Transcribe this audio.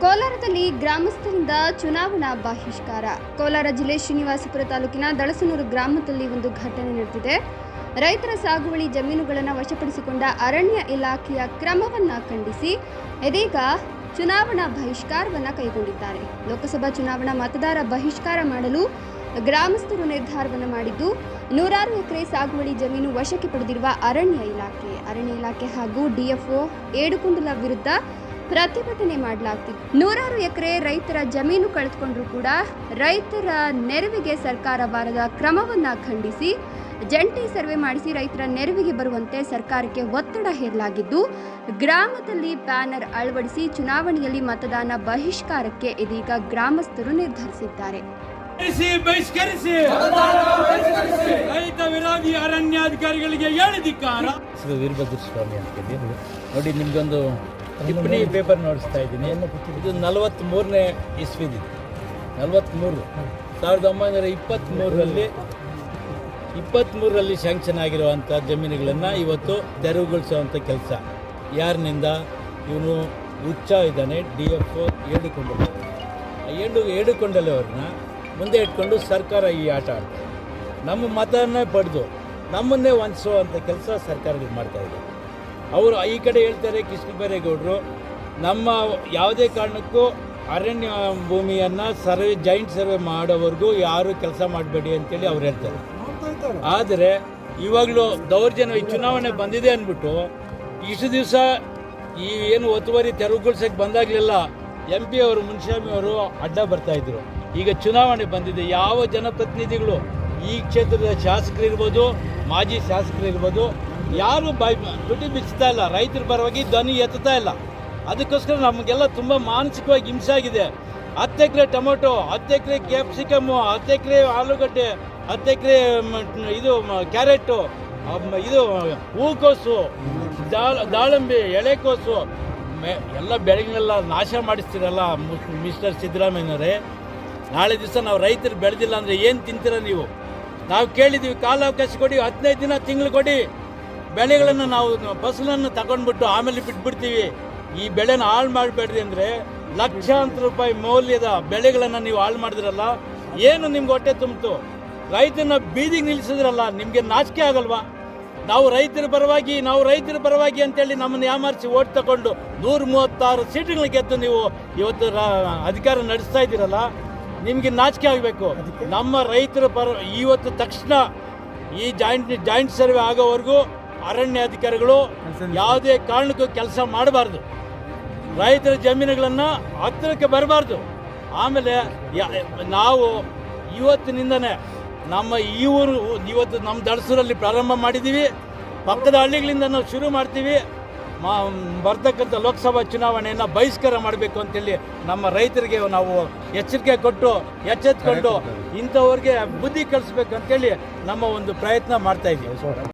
ಕೋಲಾರದಲ್ಲಿ ಗ್ರಾಮಸ್ಥರಿಂದ ಚುನಾವಣಾ ಬಹಿಷ್ಕಾರ. ಕೋಲಾರ ಜಿಲ್ಲೆ ಶ್ರೀನಿವಾಸಪುರ ತಾಲೂಕಿನ ದಳಸನೂರು ಗ್ರಾಮದಲ್ಲಿ ಒಂದು ಘಟನೆ ನಡೆದಿದೆ. ರೈತರ ಸಾಗುವಳಿ ಜಮೀನುಗಳನ್ನು ವಶಪಡಿಸಿಕೊಂಡ ಅರಣ್ಯ ಇಲಾಖೆಯ ಕ್ರಮವನ್ನು ಖಂಡಿಸಿ ಇದೀಗ ಚುನಾವಣಾ ಬಹಿಷ್ಕಾರವನ್ನು ಕೈಗೊಂಡಿದ್ದಾರೆ. ಲೋಕಸಭಾ ಚುನಾವಣಾ ಮತದಾರ ಬಹಿಷ್ಕಾರ ಮಾಡಲು ಗ್ರಾಮಸ್ಥರು ನಿರ್ಧಾರವನ್ನು ಮಾಡಿದ್ದು, ನೂರಾರು ಎಕರೆ ಸಾಗುವಳಿ ಜಮೀನು ವಶಕ್ಕೆ ಪಡೆದಿರುವ ಅರಣ್ಯ ಇಲಾಖೆ ಹಾಗೂ ಡಿಎಫ್ಒ ಏಡುಕೊಂಡಲ ವಿರುದ್ಧ ಪ್ರತಿಭಟನೆ ಮಾಡಲಾಗ್ತಿದೆ. ನೂರಾರು ಎಕರೆ ರೈತರ ಜಮೀನು ಕಳೆದುಕೊಂಡ್ರೂ ಕೂಡ ರೈತರ ನೆರವಿಗೆ ಸರ್ಕಾರ ಬಾರದ ಕ್ರಮವನ್ನ ಖಂಡಿಸಿ ಜಂಟಿ ಸರ್ವೆ ಮಾಡಿಸಿ ರೈತರ ನೆರವಿಗೆ ಬರುವಂತೆ ಸರ್ಕಾರಕ್ಕೆ ಒತ್ತಡ ಹೇರಲಾಗಿದ್ದು, ಗ್ರಾಮದಲ್ಲಿ ಬ್ಯಾನರ್ ಅಳವಡಿಸಿ ಚುನಾವಣೆಯಲ್ಲಿ ಮತದಾನ ಬಹಿಷ್ಕಾರಕ್ಕೆ ಇದೀಗ ಗ್ರಾಮಸ್ಥರು ನಿರ್ಧರಿಸಿದ್ದಾರೆ. ರೈತ ವಿರೋಧಿ ಅರಣ್ಯಾಧಿಕಾರಿಗಳಿಗೆ ಹೇಳಿದಿಕ್ಕಾರ. ವೀರಭದ್ರ ಸ್ವಾಮಿ ಅಂತೇಳಿ ನೋಡಿ, ನಿಮ್ಗೊಂದು ಟಿಪ್ಪಣಿ ಪೇಪರ್ ನೋಡಿಸ್ತಾ ಇದ್ದೀನಿ. ಇದು 43ನೇ ಇಸ್ವಿದು. 43 1923ರಲ್ಲಿ ಶಾಂಕ್ಷನ್ ಆಗಿರುವಂಥ ಜಮೀನುಗಳನ್ನು ಇವತ್ತು ತೆರವುಗೊಳಿಸುವಂಥ ಕೆಲಸ ಯಾರಿನಿಂದ? ಇವನು ಹುಚ್ಚ ಇದ್ದಾನೆ, DFO ಏಡುಕೊಂಡಲೆ ಅವ್ರನ್ನ ಮುಂದೆ ಇಟ್ಕೊಂಡು ಸರ್ಕಾರ ಈ ಆಟ ಆಡ್ತಾರೆ. ನಮ್ಮ ಮತವನ್ನೇ ಪಡೆದು ನಮ್ಮನ್ನೇ ವಂಚಿಸುವಂಥ ಕೆಲಸ ಸರ್ಕಾರಗಳು ಮಾಡ್ತಾಯಿದೆ. ಅವರು ಈ ಕಡೆ ಹೇಳ್ತಾರೆ, ಕೃಷ್ಣ ಬೈರೇಗೌಡರು ನಮ್ಮ ಯಾವುದೇ ಕಾರಣಕ್ಕೂ ಅರಣ್ಯ ಭೂಮಿಯನ್ನು ಜಾಯಿಂಟ್ ಸರ್ವೆ ಮಾಡೋವರೆಗೂ ಯಾರು ಕೆಲಸ ಮಾಡಬೇಡಿ ಅಂತೇಳಿ ಅವ್ರು ಹೇಳ್ತಾರೆ. ಆದರೆ ಇವಾಗಲೂ ದೌರ್ಜನ್ಯ, ಈ ಚುನಾವಣೆ ಬಂದಿದೆ ಅಂದ್ಬಿಟ್ಟು ಇಷ್ಟು ದಿವಸ ಈ ಏನು ಒತ್ತುವರಿ ತೆರವುಗೊಳಿಸೋಕ್ಕೆ ಬಂದಾಗಲೆಲ್ಲ MP ಅವರು, ಮುನ್ಸ್ವಾಮಿ ಅವರು ಅಡ್ಡ ಬರ್ತಾಯಿದ್ರು. ಈಗ ಚುನಾವಣೆ ಬಂದಿದೆ, ಯಾವ ಜನಪ್ರತಿನಿಧಿಗಳು ಈ ಕ್ಷೇತ್ರದ ಶಾಸಕರಿರ್ಬೋದು, ಮಾಜಿ ಶಾಸಕರಿರ್ಬೋದು, ಯಾರು ತುಟಿ ಬಿಚ್ತಾ ಇಲ್ಲ, ರೈತರ ಪರವಾಗಿ ಧ್ವನಿ ಎತ್ತುತ್ತಾ ಇಲ್ಲ. ಅದಕ್ಕೋಸ್ಕರ ನಮಗೆಲ್ಲ ತುಂಬ ಮಾನಸಿಕವಾಗಿ ಹಿಂಸೆ ಆಗಿದೆ. 10 ಎಕರೆ ಟೊಮೊಟೊ, 10 ಎಕರೆ ಕ್ಯಾಪ್ಸಿಕಮ್ಮು, 10 ಎಕರೆ ಆಲೂಗಡ್ಡೆ, 10 ಎಕರೆ ಇದು ಕ್ಯಾರೆಟು, ಇದು ಹೂಕೋಸು, ದಾಳಿಂಬೆ, ಎಳೆಕೋಸು ಎಲ್ಲ ಬೆಳೆಗಳನ್ನೆಲ್ಲ ನಾಶ ಮಾಡಿಸ್ತೀರಲ್ಲ ಮಿಸ್ಟರ್ ಸಿದ್ದರಾಮಯ್ಯನವರೇ. ನಾಳೆ ದಿವಸ ನಾವು ರೈತರು ಬೆಳೆದಿಲ್ಲ ಅಂದರೆ ಏನು ತಿಂತೀರ ನೀವು? ನಾವು ಕೇಳಿದ್ದೀವಿ, ಕಾಲಾವಕಾಶ ಕೊಡಿ, 15 ದಿನ, ತಿಂಗಳು ಕೊಡಿ. ಬೆಳೆಗಳನ್ನು ನಾವು ಫಸಲನ್ನು ತಗೊಂಡ್ಬಿಟ್ಟು ಆಮೇಲೆ ಬಿಟ್ಬಿಡ್ತೀವಿ. ಈ ಬೆಳೆನ ಹಾಳು ಮಾಡಬೇಡ್ರಿ ಅಂದರೆ ಲಕ್ಷಾಂತರ ರೂಪಾಯಿ ಮೌಲ್ಯದ ಬೆಳೆಗಳನ್ನು ನೀವು ಹಾಳು ಮಾಡಿದ್ರಲ್ಲ, ಏನು ನಿಮ್ಗೆ ಹೊಟ್ಟೆ ತುಂಬಿತು? ರೈತನ ಬೀದಿಗೆ ನಿಲ್ಲಿಸಿದ್ರಲ್ಲ, ನಿಮಗೆ ನಾಚಿಕೆ ಆಗಲ್ವಾ? ನಾವು ರೈತರ ಪರವಾಗಿ ಅಂತೇಳಿ ನಮ್ಮನ್ನು ಯಾಮಾರಿಸಿ ಓಟ್ ತಗೊಂಡು 136 ಸೀಟುಗಳು ಗೆದ್ದು ನೀವು ಇವತ್ತು ಅಧಿಕಾರ ನಡೆಸ್ತಾ ಇದ್ದೀರಲ್ಲ, ನಿಮಗೆ ನಾಚಿಕೆ ಆಗಬೇಕು. ನಮ್ಮ ರೈತರ ಇವತ್ತು ತಕ್ಷಣ ಈ ಜಾಯಿಂಟ್ ಸರ್ವೆ ಆಗೋವರೆಗೂ ಅರಣ್ಯ ಅಧಿಕಾರಿಗಳು ಯಾವುದೇ ಕಾರಣಕ್ಕೂ ಕೆಲಸ ಮಾಡಬಾರ್ದು. ರೈತರ ಜಮೀನುಗಳನ್ನು ಹತ್ತಿರಕ್ಕೆ ಬರಬಾರ್ದು. ಆಮೇಲೆ ನಾವು ಇವತ್ತಿನಿಂದನೇ ನಮ್ಮ ಈ ಊರು ಇವತ್ತು ನಮ್ಮ ದಳಸೂರಲ್ಲಿ ಪ್ರಾರಂಭ ಮಾಡಿದ್ದೀವಿ. ಪಕ್ಕದ ಹಳ್ಳಿಗಳಿಂದ ನಾವು ಶುರು ಮಾಡ್ತೀವಿ. ಬರ್ತಕ್ಕಂಥ ಲೋಕಸಭಾ ಚುನಾವಣೆಯನ್ನು ಬಹಿಷ್ಕಾರ ಮಾಡಬೇಕು ಅಂತೇಳಿ ನಮ್ಮ ರೈತರಿಗೆ ನಾವು ಎಚ್ಚರಿಕೆ ಕೊಟ್ಟು ಎಚ್ಚೆತ್ಕೊಂಡು ಇಂಥವ್ರಿಗೆ ಬುದ್ಧಿ ಕಲಿಸ್ಬೇಕು ಅಂತೇಳಿ ನಮ್ಮ ಒಂದು ಪ್ರಯತ್ನ ಮಾಡ್ತಾ ಇದ್ದೀವಿ.